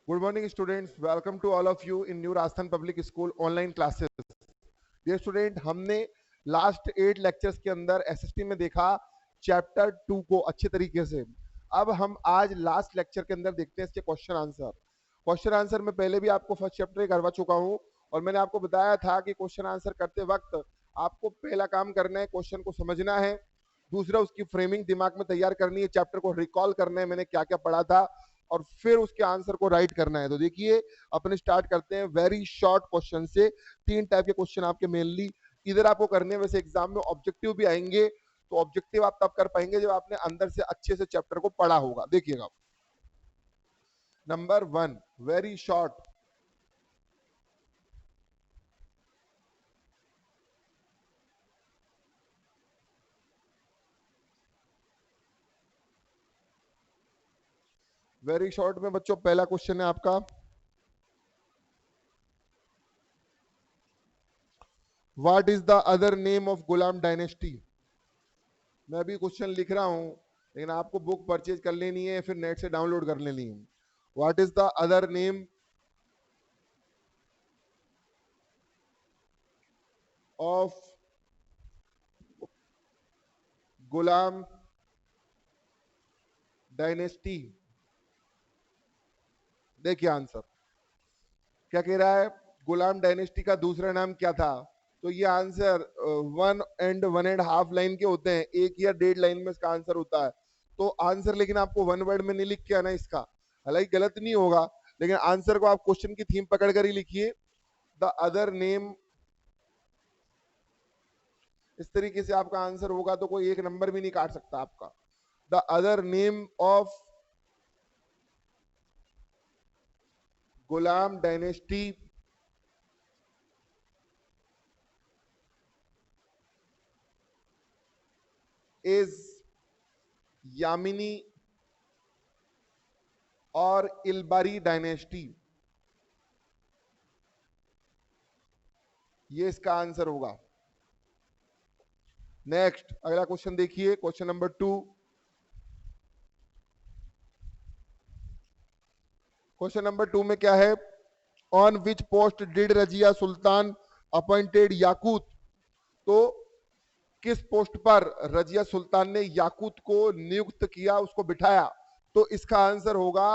Good morning, students. Welcome to all of you in New Rajasthan Public School online classes. Dear student, हमने last 8 lectures के अंदर SST में देखा chapter 2 को अच्छे तरीके से। अब हम आज लास्ट लेक्चर के अंदर देखते हैं इसके क्वेश्चन आंसर। क्वेश्चन आंसर में पहले भी आपको फर्स्ट चैप्टर करवा चुका हूं और मैंने आपको बताया था कि क्वेश्चन आंसर करते वक्त आपको पहला काम करना है, क्वेश्चन को समझना है, दूसरा उसकी फ्रेमिंग दिमाग में तैयार करनी है, चैप्टर को रिकॉल करना है मैंने क्या क्या पढ़ा था, और फिर उसके आंसर को राइट करना है। तो देखिए अपने स्टार्ट करते हैं वेरी शॉर्ट क्वेश्चन से। 3 टाइप के क्वेश्चन आपके मेनली इधर आपको करने हैं, वैसे एग्जाम में ऑब्जेक्टिव भी आएंगे, तो ऑब्जेक्टिव आप तब कर पाएंगे जब आपने अंदर से अच्छे से चैप्टर को पढ़ा होगा। देखिएगा number 1 very short. Very short में बच्चों पहला क्वेश्चन है आपका, what is the other name of Ghulam dynasty. मैं अभी क्वेश्चन लिख रहा हूं लेकिन आपको बुक परचेज कर लेनी है, फिर नेट से डाउनलोड कर लेनी है। What is the other name of Ghulam dynasty. देखिए आंसर क्या कह रहा है, गुलाम डायनेस्टी का दूसरा नाम क्या था। तो ये आंसर 1.5 लाइन के होते हैं, 1 या 1.5 लाइन में इसका आंसर होता है। तो आंसर लेकिन आपको 1 वर्ड में नहीं लिख के आना इसका, हालांकि गलत नहीं होगा, लेकिन आंसर को आप क्वेश्चन की थीम पकड़ कर ही लिखिए, द अदर नेम। इस तरीके से आपका आंसर होगा तो कोई एक नंबर भी नहीं काट सकता आपका। The other name of Ghulam dynasty is Yamini और इलबारी डायनेस्टी। ये इसका आंसर होगा। नेक्स्ट अगला क्वेश्चन देखिए, क्वेश्चन नंबर 2। क्वेश्चन नंबर 2 में क्या है, on which post did Razia Sultan appointed Yaqut. तो किस पोस्ट पर रजिया सुल्तान ने याकूत को नियुक्त किया, उसको बिठाया। तो इसका आंसर होगा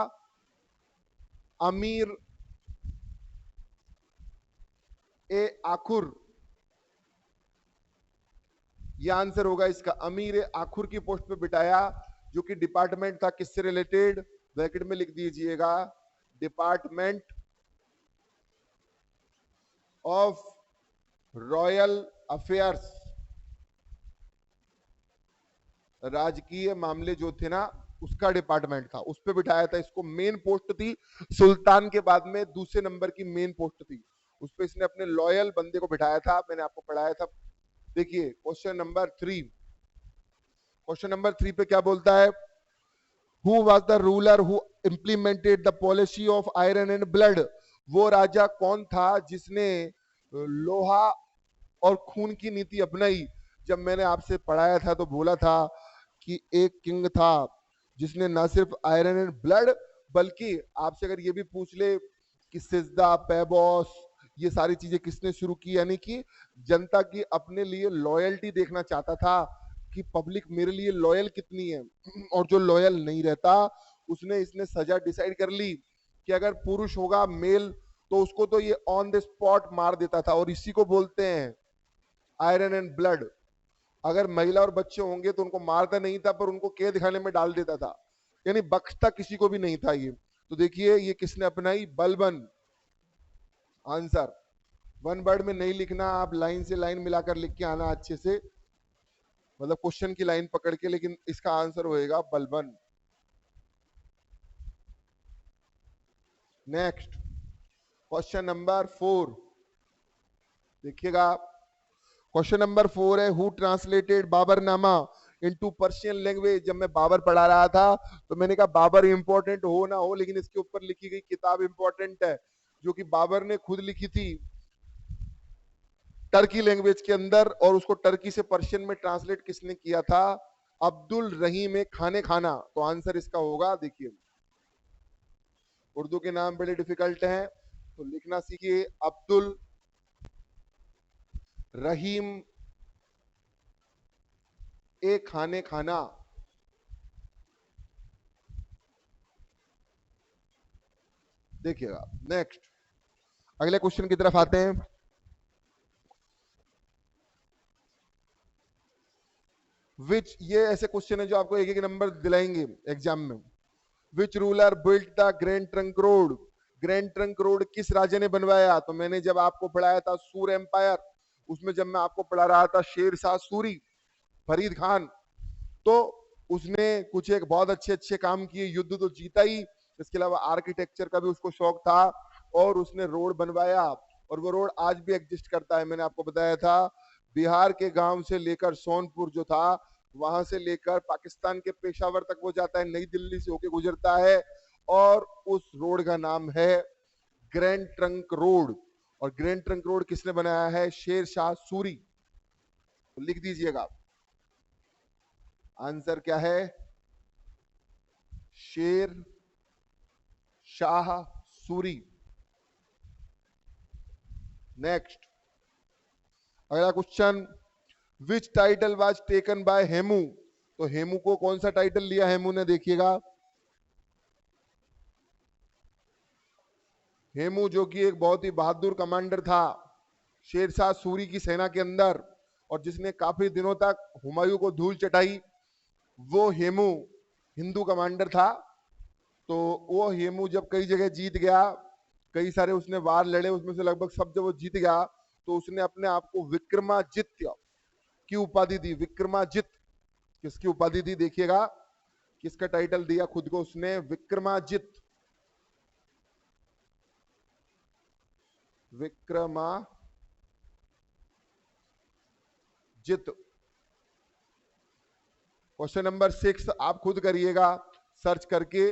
अमीर ए आखुर। यह आंसर होगा इसका, अमीर ए आखुर की पोस्ट पे बिठाया, जो कि डिपार्टमेंट था किससे रिलेटेड, ब्रैकेट में लिख दीजिएगा, डिपार्टमेंट ऑफ रॉयल अफेयर्स। राजकीय मामले जो थे ना, उसका डिपार्टमेंट था, उस पर बिठाया था इसको। मेन पोस्ट थी सुल्तान के बाद में दूसरे नंबर की मेन पोस्ट थी, उस पर इसने अपने लॉयल बंदे को बिठाया था, मैंने आपको पढ़ाया था। देखिए क्वेश्चन नंबर 3। क्वेश्चन नंबर 3 पे क्या बोलता है, who was the ruler who implemented the policy of iron and blood. वो राजा कौन था जिसने लोहा और खून की नीति अपनाई। जब मैंने आपसे पढ़ाया था तो बोला था कि एक किंग था जिसने ना सिर्फ आयरन एंड ब्लड, बल्कि आपसे अगर ये भी पूछ ले कि सिजदा पेबोस ये सारी चीजें किसने शुरू की, यानी कि जनता की अपने लिए लॉयल्टी देखना चाहता था कि पब्लिक मेरे लिए लॉयल कितनी है, और जो लॉयल नहीं रहता उसने इसने सजा डिसाइड कर ली कि अगर पुरुष होगा मेल तो उसको तो ये ऑन द स्पॉट मार देता था, और इसी को बोलते हैं आयरन एंड ब्लड। अगर महिला और बच्चे होंगे तो उनको मारता नहीं था, पर उनको कैद खाने में डाल देता था, यानी बख्शता किसी को भी नहीं था ये। तो देखिए ये किसने अपनाई, बलबन। आंसर 1 वर्ड में नहीं लिखना, आप लाइन से लाइन मिलाकर लिख के आना अच्छे से, मतलब क्वेश्चन की लाइन पकड़ के, लेकिन इसका आंसर होएगा बलबन। नेक्स्ट क्वेश्चन नंबर 4 देखिएगा। क्वेश्चन नंबर 4 है, who translated Baburnama into Persian language. जब मैं बाबर पढ़ा रहा था तो मैंने कहा बाबर इंपॉर्टेंट हो ना हो, लेकिन इसके ऊपर लिखी गई किताब इंपॉर्टेंट है, जो कि बाबर ने खुद लिखी थी टर्की लैंग्वेज के अंदर, और उसको टर्की से पर्शियन में ट्रांसलेट किसने किया था, अब्दुल रहीम खाने खाना। तो आंसर इसका होगा, देखिए उर्दू के नाम बड़े डिफिकल्ट हैं, तो लिखना सीखिए। अब्दुल रहीम ए खाने खाना। देखिएगा। नेक्स्ट, अगले क्वेश्चन की तरफ आते हैं। विच, ये ऐसे क्वेश्चन है जो आपको एक एक नंबर दिलाएंगे एग्जाम में। Which ruler built the grand trunk road? Grand trunk road किस राजा ने बनवाया? तो मैंने जब आपको पढ़ाया था सूर एम्पायर, उसमें जब मैं आपको पढ़ा रहा था शेर शाह सूरी, फरीद खान, तो उसने कुछ एक बहुत अच्छे अच्छे काम किए, युद्ध तो जीता ही, इसके अलावा आर्किटेक्चर का भी उसको शौक था और उसने रोड बनवाया। और वो रोड आज भी एग्जिस्ट करता है। मैंने आपको बताया था बिहार के गांव से लेकर सोनपुर जो था, वहां से लेकर पाकिस्तान के पेशावर तक वो जाता है, नई दिल्ली से होके गुजरता है, और उस रोड का नाम है ग्रैंड ट्रंक रोड। और ग्रैंड ट्रंक रोड किसने बनाया है? शेर शाह सूरी। तो लिख दीजिएगा, आंसर क्या है? शेर शाह सूरी। नेक्स्ट, अगला question, which title was taken by Hemu? तो हेमू को कौन सा टाइटल लिया हेमू ने? देखिएगा, हेमू जो कि एक बहुत ही बहादुर कमांडर था शेरशाह सूरी की सेना के अंदर, और जिसने काफी दिनों तक हुमायूं को धूल चटाई, वो हेमू हिंदू कमांडर था। तो वो हेमू जब कई जगह जीत गया, कई सारे उसने वार लड़े, उसमें से लगभग सब जब वो जीत गया, तो उसने अपने आप को विक्रमादित्य की उपाधि दी। विक्रमादित्य किसकी उपाधि दी? देखिएगा, किसका टाइटल दिया खुद को उसने? विक्रमादित्य। विक्रमादित्य। क्वेश्चन नंबर 6 आप खुद करिएगा सर्च करके।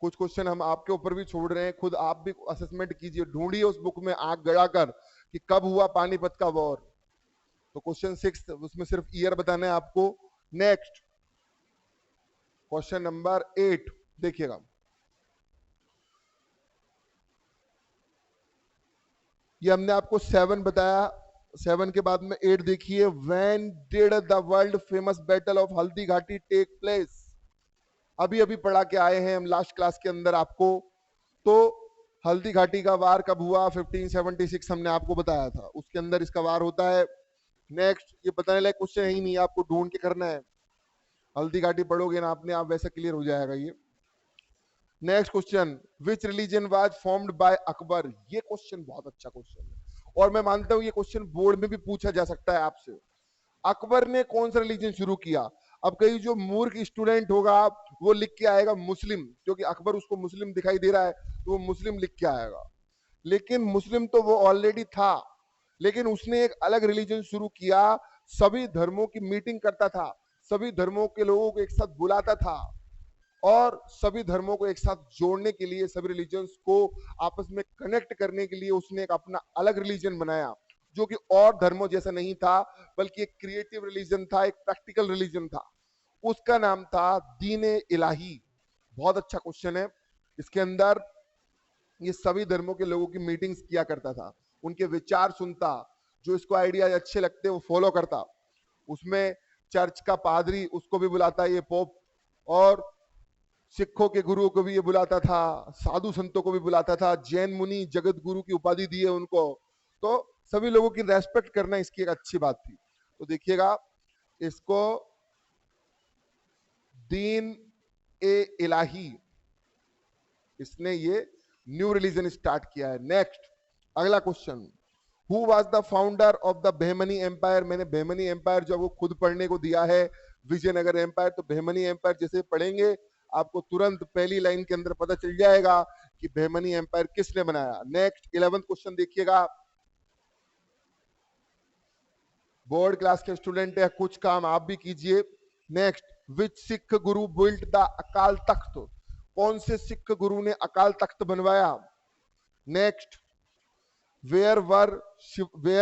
कुछ क्वेश्चन हम आपके ऊपर भी छोड़ रहे हैं, खुद आप भी असेसमेंट कीजिए, ढूंढिए उस बुक में आंख गड़ाकर कि कब हुआ पानीपत का वॉर। तो क्वेश्चन 6 उसमें सिर्फ ईयर बताना है आपको। नेक्स्ट, क्वेश्चन नंबर 8 देखिएगा, ये हमने आपको 7 बताया, 7 के बाद में 8 देखिए। When did the world famous battle of Haldi Ghati take place? अभी अभी पढ़ा के आए हैं हम लास्ट क्लास के अंदर आपको। तो हल्दी घाटी का वार कब हुआ? 1576 हमने आपको बताया था, उसके अंदर इसका वार होता है। नेक्स्ट, ये बताने लायक क्वेश्चन ही नहीं, आपको ढूंढ के करना है। हल्दी घाटी पढ़ोगे ना आपने, आप वैसा क्लियर हो जाएगा ये। Next question, which religion was formed by Akbar? ये क्वेश्चन बहुत अच्छा क्वेश्चन है, और मैं मानता हूं ये क्वेश्चन बोर्ड में भी पूछा जा सकता है आपसे। अकबर ने कौन सा रिलीजन शुरू किया? अब कहीं जो मूर्ख स्टूडेंट होगा वो लिख के आएगा मुस्लिम, क्योंकि अकबर उसको मुस्लिम दिखाई दे रहा है, तो वो मुस्लिम लिख के आएगा। लेकिन मुस्लिम तो वो ऑलरेडी था, लेकिन उसने एक अलग रिलीजन शुरू किया, सभी धर्मों की मीटिंग करता था, सभी धर्मों के लोगों को एक साथ बुलाता था, और सभी धर्मों को एक साथ जोड़ने के लिए, सभी रिलीजन्स को आपस में कनेक्ट करने के लिए उसने एक अपना अलग रिलीजन बनाया, जो कि और धर्मों जैसा नहीं था, बल्कि एक क्रिएटिव रिलीजन था, एक प्रैक्टिकल रिलीजन था। उसका नाम था दीन इलाही। बहुत अच्छा क्वेश्चन है। इसके अंदर ये सभी धर्मों के लोगों की मीटिंग्स किया करता था, उनके विचार सुनता, जो इसको आइडिया अच्छे लगते वो फॉलो करता। उसमें चर्च का पादरी उसको भी बुलाता, ये पोप, और सिखों के गुरुओं को भी ये बुलाता था, साधु संतों को भी बुलाता था, जैन मुनि जगत गुरु की उपाधि दी है उनको। तो सभी लोगों की रेस्पेक्ट करना इसकी एक अच्छी बात थी। तो देखिएगा, इसको दीन ए इलाही, इसने ये न्यू रिलीजन स्टार्ट किया है। नेक्स्ट, अगला question, who was the founder of the Bahmani empire? मैंने बहमनी एम्पायर जो वो खुद पढ़ने को दिया है, विजयनगर एम्पायर। तो बहमनी एम्पायर जैसे पढ़ेंगे आपको तुरंत पहली लाइन के अंदर पता चल जाएगा कि बहमनी एम्पायर किसने बनाया। नेक्स्ट 11th क्वेश्चन देखिएगा, बोर्ड क्लास के स्टूडेंट है, कुछ काम आप भी कीजिए। Next, which Sikh Guru built the Akal Takht? कौन से सिख गुरु ने अकाल तख्त बनवाया? Next, where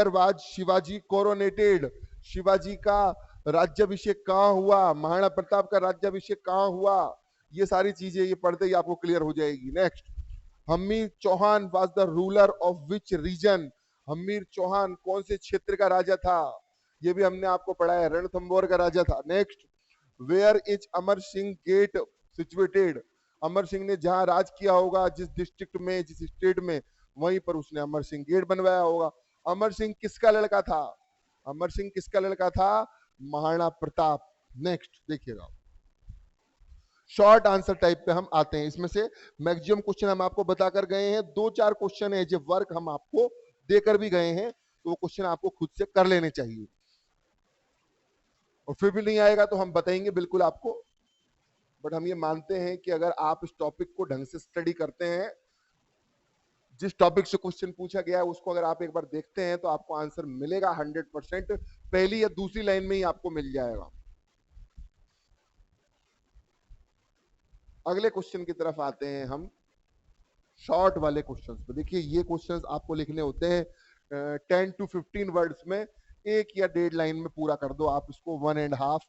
was Shivaji coronated? Shivaji का राज्याभिषेक कहां हुआ? महाराणा प्रताप का राज्याभिषेक कहां हुआ? ये सारी चीजें ये पढ़ते ही आपको क्लियर हो जाएगी। Next, Hamir Chauhan was the ruler of which region? Hamir Chauhan कौन से क्षेत्र का राजा था? ये भी हमने आपको पढ़ाया, रणथंबोर का राजा था। Next, where is Amar Singh gate situated? Amar Singh ने जहां राज किया होगा, जिस डिस्ट्रिक्ट में, जिस स्टेट में, वहीं पर उसने अमर सिंह गेट बनवाया होगा। अमर सिंह किसका लड़का था? अमर सिंह किसका लड़का था? महाराणा प्रताप। नेक्स्ट देखिएगा, शॉर्ट आंसर टाइप पे हम आते हैं। इसमें से मैक्सिमम क्वेश्चन हम आपको बताकर गए हैं। 2-4 क्वेश्चन है जो वर्क हम आपको देकर भी गए हैं, तो वो क्वेश्चन आपको खुद से कर लेने चाहिए, और फिर भी नहीं आएगा तो हम बताएंगे बिल्कुल आपको। बट हम ये मानते हैं कि अगर आप इस टॉपिक को ढंग से स्टडी करते हैं, जिस टॉपिक से क्वेश्चन पूछा गया है उसको अगर आप एक बार देखते हैं, तो आपको आंसर मिलेगा 100%। पहली या दूसरी लाइन में ही आपको मिल जाएगा। अगले क्वेश्चन की तरफ आते हैं हम, शॉर्ट वाले क्वेश्चंस पे। देखिए, ये क्वेश्चंस आपको लिखने होते हैं 10 to 15 वर्ड्स में, 1 या 1.5 लाइन में पूरा कर दो आप इसको, 1.5।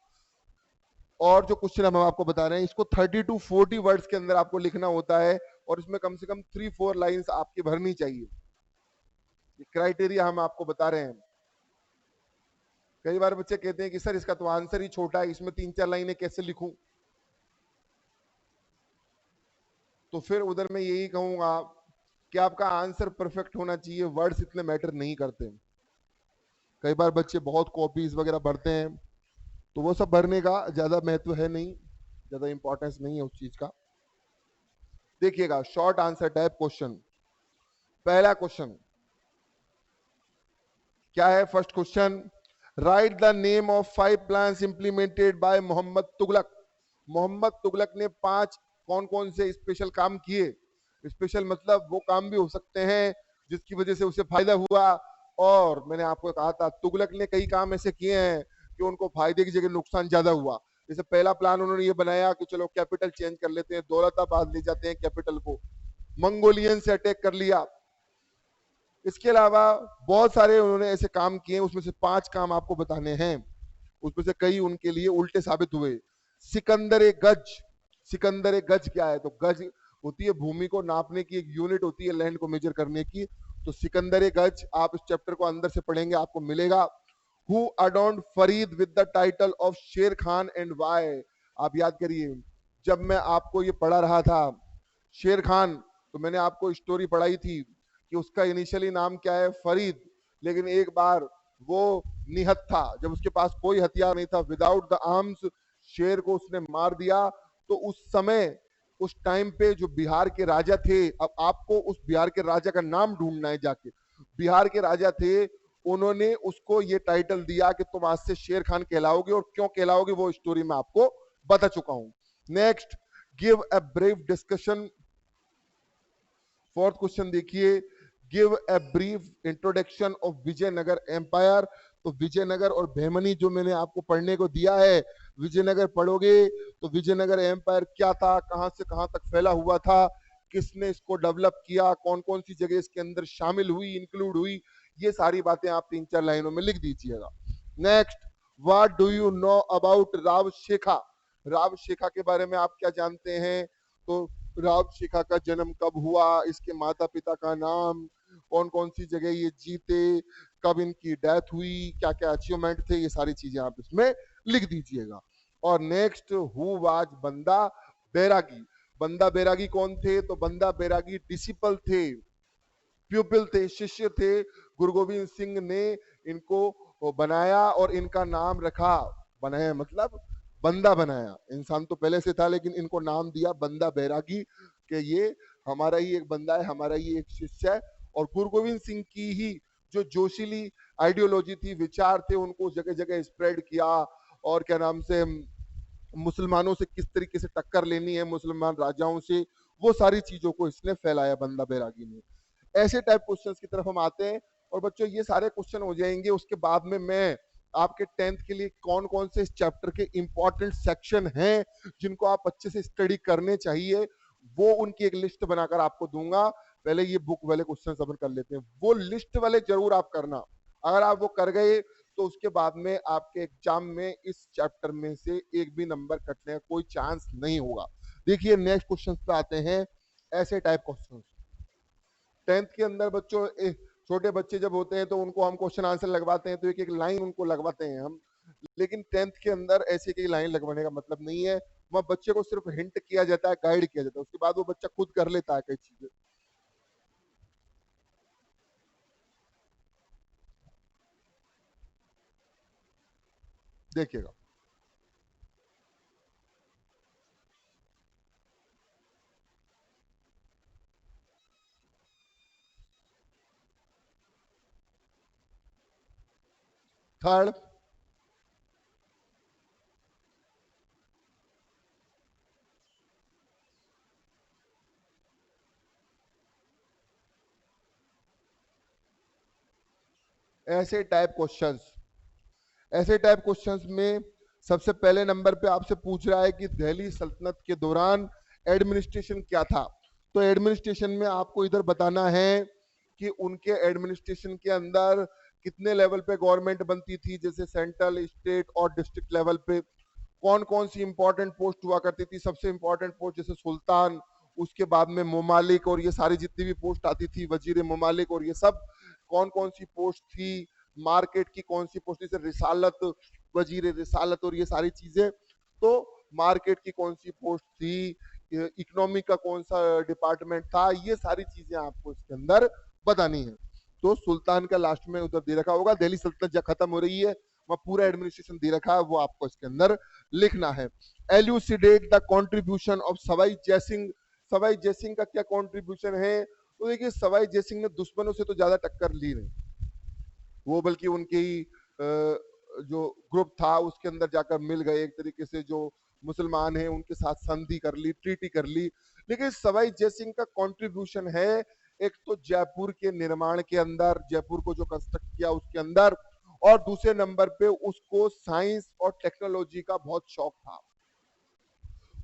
और जो क्वेश्चन हम आपको बता रहे हैं, इसको 30 to 40 वर्ड्स के अंदर आपको लिखना होता है, और इसमें कम से कम 3-4 लाइंस आपकी भरनी चाहिए। ये क्राइटेरिया हम आपको बता रहे हैं। कई बार बच्चे कहते हैं कि सर इसका तो आंसर ही छोटा है, इसमें 3-4 लाइनें कैसे लिखूं? तो फिर उधर मैं यही कहूंगा कि आपका आंसर परफेक्ट होना चाहिए, वर्ड्स इतने मैटर नहीं करते। कई बार बच्चे बहुत कॉपीज वगैरह भरते हैं, तो वो सब भरने का ज्यादा महत्व है नहीं, ज्यादा इंपॉर्टेंस नहीं है उस चीज का। देखिएगा, शॉर्ट आंसर टाइप क्वेश्चन। पहला क्वेश्चन क्या है? First question, write the name of 5 plans implemented by Mohammad Tughlaq. Mohammad Tughlaq ने 5 कौन कौन से स्पेशल काम किए? स्पेशल मतलब वो काम भी हो सकते हैं जिसकी वजह से उसे फायदा हुआ, और मैंने आपको कहा था तुगलक ने कई काम ऐसे किए हैं कि उनको फायदे की जगह नुकसान ज्यादा हुआ। जैसे पहला प्लान उन्होंने ये बनाया कि चलो कैपिटल चेंज कर लेते हैं, दौलताबाद ले जाते हैं कैपिटल को, मंगोलियन से अटैक कर लिया। इसके अलावा बहुत सारे उन्होंने ऐसे काम किए, उसमें से 5 काम आपको बताने हैं। उसमें से कई उनके लिए उल्टे साबित हुए। सिकंदर गज। सिकंदर गज क्या है? तो गज होती है भूमि को नापने की एक यूनिट होती है, लैंड को मेजर करने की। तो सिकंदर गज आप इस चैप्टर को अंदर से पढ़ेंगे आपको मिलेगा। Who adorned Farid with the title of Sher Khan and Y? आप याद करिए, जब मैं आपको ये पढ़ा रहा था शेर खान, तो मैंने आपको स्टोरी पढ़ाई थी कि उसका इनिशियली नाम क्या है? फरीद। लेकिन एक बार वो निहत था, जब उसके पास कोई हथियार नहीं था, विदाउट द आर्म्स शेर को उसने मार दिया। तो उस समय, उस टाइम पे जो बिहार के राजा थे, अब आपको उस बिहार के राजा का नाम ढूंढना है जाके, बिहार के राजा थे, उन्होंने उसको ये टाइटल दिया कि तुम आज से शेर खान कहलाओगे, और क्यों कहलाओगे वो स्टोरी मैं आपको बता चुका हूं। Next, give a brief discussion. Fourth question देखिए, give a brief introduction of Vijayanagara empire. तो विजयनगर और भेमनी जो मैंने आपको पढ़ने को दिया है, विजयनगर पढ़ोगे तो विजयनगर एम्पायर क्या था, कहां से कहां तक फैला हुआ था, किसने इसको डेवलप किया, कौन कौन सी जगह इसके अंदर शामिल हुई, इंक्लूड हुई, ये सारी बातें आप 3-4 लाइनों में लिख दीजिएगा। Next, what do you know about Rao Shekha? Rao Shekha के बारे में आप क्या जानते हैं? तो राव शेखा का जन्म कब हुआ, इसके माता पिता का नाम, कौन कौन सी जगह ये जीते, कब इनकी डेथ हुई, क्या क्या अचीवमेंट थे, ये सारी चीजें आप इसमें लिख दीजिएगा। और नेक्स्ट, हु वाज बंदा बैरागी? बंदा बैरागी कौन थे? तो बंदा बैरागी डिसिपल थे, प्यूपिल थे, शिष्य थे। गुरु गोविंद सिंह ने इनको बनाया और इनका नाम रखा, बनाया मतलब बंदा बनाया। इंसान तो पहले से था, लेकिन इनको नाम दिया बंदा बैरागी, कि ये हमारा ही एक बंदा है, हमारा ही एक शिष्य है। और गुरु गोविंद सिंह की ही जो जोशीली आइडियोलॉजी थी, विचार थे, उनको जगह जगह स्प्रेड किया। और क्या नाम से, मुसलमानों से किस तरीके से टक्कर लेनी है, मुसलमान राजाओं से, वो सारी चीजों को इसने फैलाया बंदा बैरागी ने। ऐसे टाइप क्वेश्चंस की तरफ हम आते हैं। और बच्चों, ये सारे क्वेश्चन हो जाएंगे, उसके बाद में मैं आपके 10th के लिए कौन कौन से इस चैप्टर के इंपॉर्टेंट सेक्शन हैं जिनको आप अच्छे से स्टडी करने चाहिए, वो उनकी एक लिस्ट बनाकर आपको दूंगा। पहले ये बुक वाले क्वेश्चन अपन कर लेते हैं, वो लिस्ट वाले जरूर आप करना। अगर आप वो कर गए तो उसके बाद में आपके एग्जाम में इस चैप्टर में से एक भी नंबर कटने का कोई चांस नहीं होगा। देखिए नेक्स्ट क्वेश्चन पे आते हैं, ऐसे टाइप क्वेश्चन। 10th के अंदर बच्चों छोटे बच्चे जब होते हैं तो उनको हम क्वेश्चन आंसर लगवाते हैं तो एक एक लाइन उनको लगवाते हैं हम, लेकिन 10th के अंदर ऐसे की लाइन लगवाने का मतलब नहीं है, वह बच्चे को सिर्फ हिंट किया जाता है, गाइड किया जाता है, उसके बाद वो बच्चा खुद कर लेता है कई चीजें। देखिएगा, थर्ड, ऐसे टाइप क्वेश्चंस, ऐसे टाइप क्वेश्चंस में सबसे पहले नंबर पे आपसे पूछ रहा है कि दिल्ली सल्तनत के दौरान एडमिनिस्ट्रेशन क्या था। तो एडमिनिस्ट्रेशन में आपको इधर बताना है कि उनके एडमिनिस्ट्रेशन के अंदर कितने लेवल पे गवर्नमेंट बनती थी, जैसे सेंट्रल, स्टेट और डिस्ट्रिक्ट लेवल पे कौन कौन सी इंपॉर्टेंट पोस्ट हुआ करती थी। सबसे इंपॉर्टेंट पोस्ट जैसे सुल्तान, उसके बाद में मुमालिक और ये सारी जितनी भी पोस्ट आती थी, वजीर मुमालिक और ये सब कौन कौन सी पोस्ट थी, मार्केट की कौन सी पोस्ट, जैसे रिसालत, वजीर रिसालत और ये सारी चीजें। तो मार्केट की कौन सी पोस्ट थी, इकोनॉमी का कौन सा डिपार्टमेंट था, ये सारी चीजें आपको इसके अंदर बतानी है। तो सुल्तान का लास्ट में उधर दे रखा होगा, दिल्ली सल्तनत जब खत्म हो रही है वह पूरा एडमिनिस्ट्रेशन दे रखा है, वो आपको इसके अंदर लिखना है। Elucidate the contribution of Sawai Jai Singh, Sawai Jai Singh का क्या कंट्रीब्यूशन है। तो देखिए सवाई जयसिंह ने दुश्मनों से तो ज्यादा टक्कर ली नहीं, वो बल्कि उनके ही जो ग्रुप था उसके अंदर जाकर मिल गए, एक तरीके से जो मुसलमान हैं उनके साथ संधि कर ली, ट्रीटी कर ली। लेकिन सवाई जयसिंह का कंट्रीब्यूशन है एक तो जयपुर के निर्माण के अंदर, जयपुर को जो कंस्ट्रक्ट किया उसके अंदर, और दूसरे नंबर पे उसको साइंस और टेक्नोलॉजी का बहुत शौक था।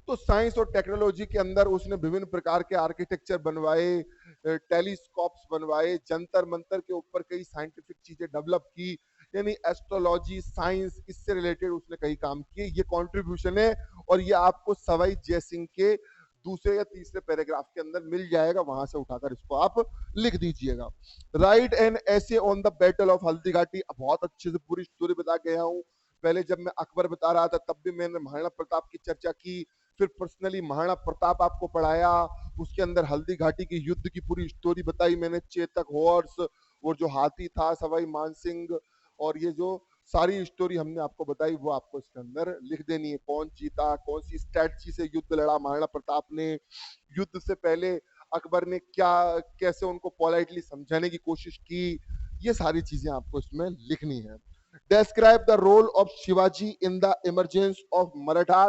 तो साइंस और टेक्नोलॉजी के अंदर उसने विभिन्न प्रकार के आर्किटेक्चर बनवाए, टेलीस्कोप्स बनवाए, जंतर मंतर के ऊपर कई साइंटिफिक चीजें डेवलप की, यानी एस्ट्रोलॉजी, साइंस, इससे रिलेटेड उसने कई काम किए। ये कंट्रीब्यूशन है और ये आपको सवाई जयसिंह के दूसरे या तीसरे पैराग्राफ के अंदर मिल जाएगा, वहां से उठाकर इसको आप लिख दीजिएगा। राइट एन ऐसे on the battle of Haldighati. बहुत अच्छे से पूरी स्टोरी बता गया हूँ, पहले जब मैं अकबर बता रहा था तब भी मैंने महाराणा प्रताप की चर्चा की, फिर पर्सनली महाराणा प्रताप आपको पढ़ाया, उसके अंदर हल्दी घाटी की युद्ध की पूरी स्टोरी बताई मैंने, चेतक हॉर्स और जो हाथी था सवाई मानसिंह, और ये जो सारी स्टोरी हमने आपको बताई वो आपको इसके अंदर लिख देनी है। कौन जीता, कौन सी स्ट्रेटजी से युद्ध लड़ा महाराणा प्रताप ने, युद्ध से पहले अकबर ने क्या कैसे उनको पोलाइटली समझाने की कोशिश की, ये सारी चीजें आपको इसमें लिखनी है। Describe the role of Shivaji in the emergence of Maratha.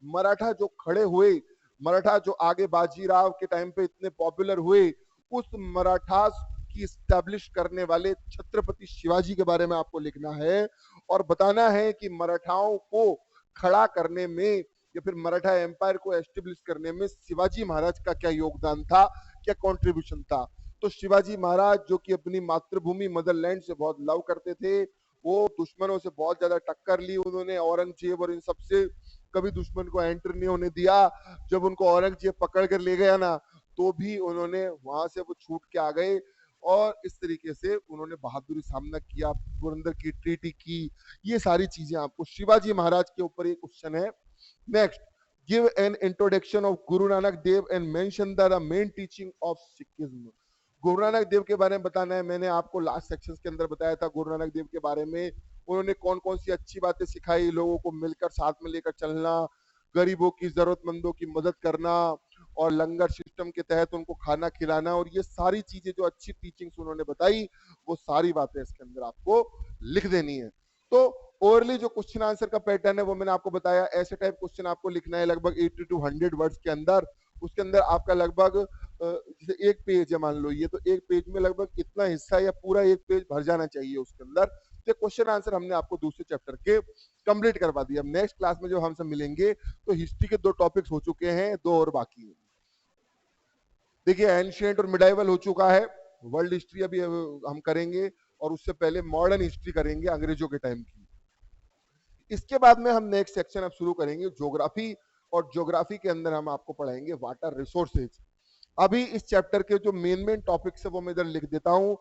Maratha जो खड़े हुए, मराठा जो आगे बाजीराव के टाइम पे इतने पॉपुलर हुए, उस मराठा की स्टैब्लिश करने वाले छत्रपति शिवाजी के बारे में आपको लिखना है और बताना है कि मराठाओं को खड़ा करने में या फिर मराठा एम्पायर को एस्टेब्लिश करने में शिवाजी महाराज का क्या योगदान था, क्या कंट्रीब्यूशन था। तो शिवाजी महाराज जो कि अपनी मातृभूमि मदरलैंड से बहुत लव करते थे, वो दुश्मनों से बहुत ज्यादा टक्कर ली उन्होंने, औरंगजेब और इन सबसे कभी दुश्मन को एंटर नहीं होने दिया। जब उनको औरंगजेब पकड़ कर ले गया ना, तो भी उन्होंने वहां से वो छूट के आ गए और इस तरीके से उन्होंने बहादुरी सामना किया, पुरंदर की ट्रीटी की। ये सारी चीजें आपको शिवाजी महाराज के ऊपर एक क्वेश्चन है। Next, give an introduction of Guru Nanak Dev and mention the main teaching of Sikhism. Guru Nanak देव के बारे में बताना है। मैंने आपको लास्ट सेक्शन के अंदर बताया था गुरु नानक देव के बारे में, उन्होंने कौन कौन सी अच्छी बातें सिखाई, लोगों को मिलकर साथ में लेकर चलना, गरीबों की, जरूरतमंदों की मदद करना और लंगर सिस्टम के तहत उनको खाना खिलाना, और ये सारी चीजें जो अच्छी टीचिंग्स उन्होंने बताई वो सारी बातें इसके अंदर आपको लिख देनी है। तो ओवरली जो क्वेश्चन आंसर का पैटर्न है वो मैंने आपको बताया, ऐसे टाइप क्वेश्चन आपको लिखना है लगभग 80 to 100 वर्ड्स के अंदर। उसके अंदर आपका लगभग जैसे एक पेज है मान लो ये, तो एक पेज में लगभग इतना हिस्सा या पूरा एक पेज भर जाना चाहिए उसके अंदर। तो क्वेश्चन आंसर हमने आपको दूसरे चैप्टर के कंप्लीट करवा दिया। अब नेक्स्ट क्लास में जो हमसे मिलेंगे तो हिस्ट्री के 2 टॉपिक्स हो चुके हैं, 2 और बाकी हैं। देखिए एंशिएंट और मिडाइवल हो चुका है, वर्ल्ड हिस्ट्री अभी हम करेंगे और उससे पहले मॉडर्न हिस्ट्री करेंगे अंग्रेजों के टाइम की। इसके बाद में हम नेक्स्ट सेक्शन अब शुरू करेंगे ज्योग्राफी, और ज्योग्राफी के अंदर हम आपको पढ़ाएंगे वाटर रिसोर्सेज। अभी इस चैप्टर के जो मेन टॉपिक्स है वो मैं इधर लिख देता हूं,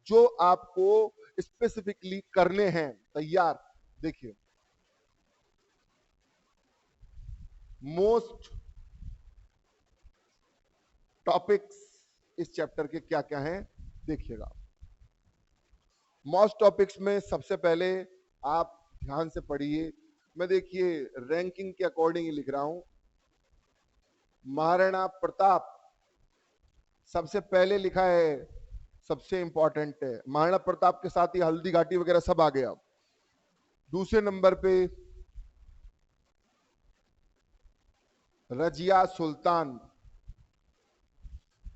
जो आपको स्पेसिफिकली करने हैं। तैयार? देखिए, मोस्ट टॉपिक्स इस चैप्टर के क्या क्या हैं देखिएगा। मोस्ट टॉपिक्स में सबसे पहले आप ध्यान से पढ़िए, मैं देखिए रैंकिंग के अकॉर्डिंग ही लिख रहा हूं। महाराणा प्रताप सबसे पहले लिखा है, सबसे इंपॉर्टेंट है। महाराणा प्रताप के साथ ही हल्दी घाटी वगैरह सब आ गया। दूसरे नंबर पे रजिया सुल्तान,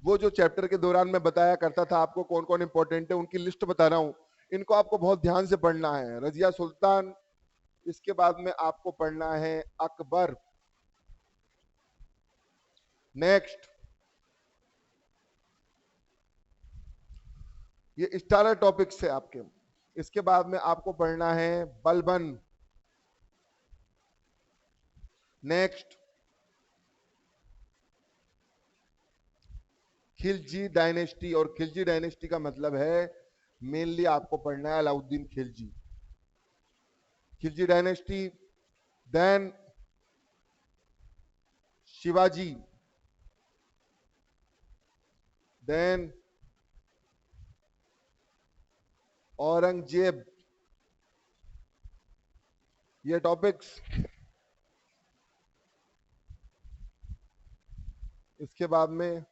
वो जो चैप्टर के दौरान मैं बताया करता था आपको कौन कौन इंपॉर्टेंट है, उनकी लिस्ट बता रहा हूं, इनको आपको बहुत ध्यान से पढ़ना है। रजिया सुल्तान, इसके बाद में आपको पढ़ना है अकबर। नेक्स्ट, ये स्टारर टॉपिक्स है आपके। इसके बाद में आपको पढ़ना है बलबन। नेक्स्ट, खिलजी डायनेस्टी, और खिलजी डायनेस्टी का मतलब है मेनली आपको पढ़ना है Alauddin Khilji, Khilji dynasty. Then Shivaji, then Aurangzeb, ये टॉपिक्स। इसके बाद में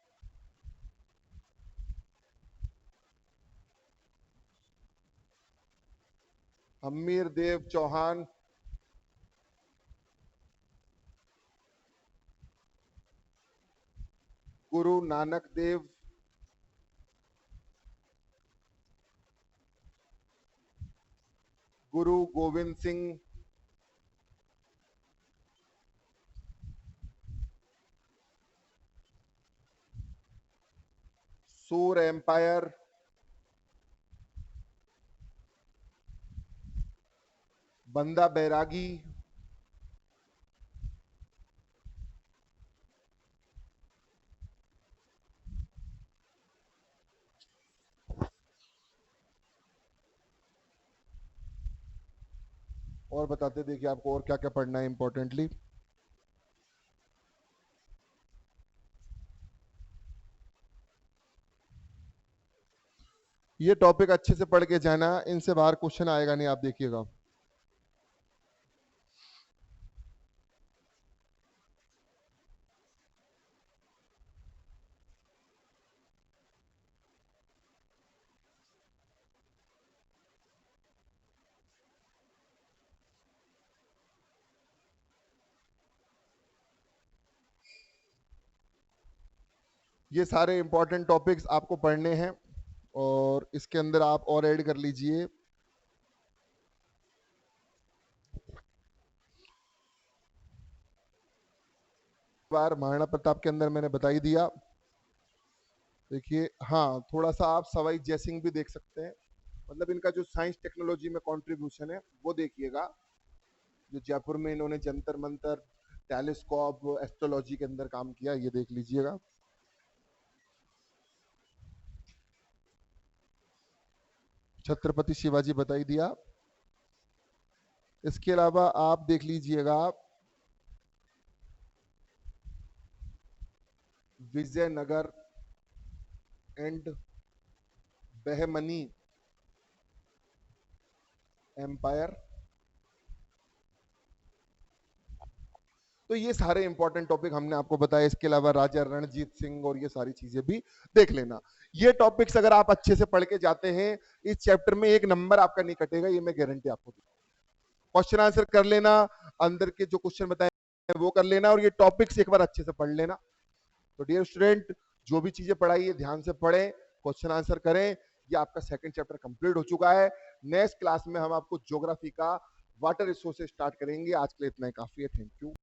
हमीर देव चौहान, गुरु नानक देव, गुरु गोविंद सिंह, सूर एम्पायर, बंदा बैरागी, और बताते देखिए आपको और क्या क्या पढ़ना है इंपॉर्टेंटली। ये टॉपिक अच्छे से पढ़ के जाना, इनसे बाहर क्वेश्चन आएगा नहीं, आप देखिएगा। ये सारे इंपॉर्टेंट टॉपिक्स आपको पढ़ने हैं, और इसके अंदर आप और ऐड कर लीजिए बार महाराणा प्रताप के अंदर मैंने बता ही दिया। देखिए, हाँ, थोड़ा सा आप सवाई जयसिंह भी देख सकते हैं, मतलब इनका जो साइंस टेक्नोलॉजी में कंट्रीब्यूशन है वो देखिएगा। जो जयपुर में इन्होंने जंतर मंतर, टेलीस्कोप, एस्ट्रोलॉजी के अंदर काम किया, ये देख लीजिएगा। छत्रपति शिवाजी बता ही दिया। इसके अलावा आप देख लीजिएगा विजयनगर एंड बहमनी एम्पायर। तो ये सारे इंपॉर्टेंट टॉपिक हमने आपको बताया। इसके अलावा राजा रणजीत सिंह और ये सारी चीजें भी देख लेना। ये टॉपिक्स अगर आप अच्छे से पढ़ के जाते हैं इस चैप्टर में, एक नंबर आपका नहीं कटेगा, ये मैं गारंटी आपको दूं। क्वेश्चन आंसर कर लेना, अंदर के जो क्वेश्चन बताए वो कर लेना, और ये टॉपिक्स एक बार अच्छे से पढ़ लेना। तो डियर स्टूडेंट, जो भी चीजें पढ़ाई है ध्यान से पढ़ें, क्वेश्चन आंसर करें। ये आपका सेकंड चैप्टर कंप्लीट हो चुका है। नेक्स्ट क्लास में हम आपको ज्योग्राफी का वाटर रिसोर्सेज स्टार्ट करेंगे। आज के लिए इतना ही काफी है। Thank you.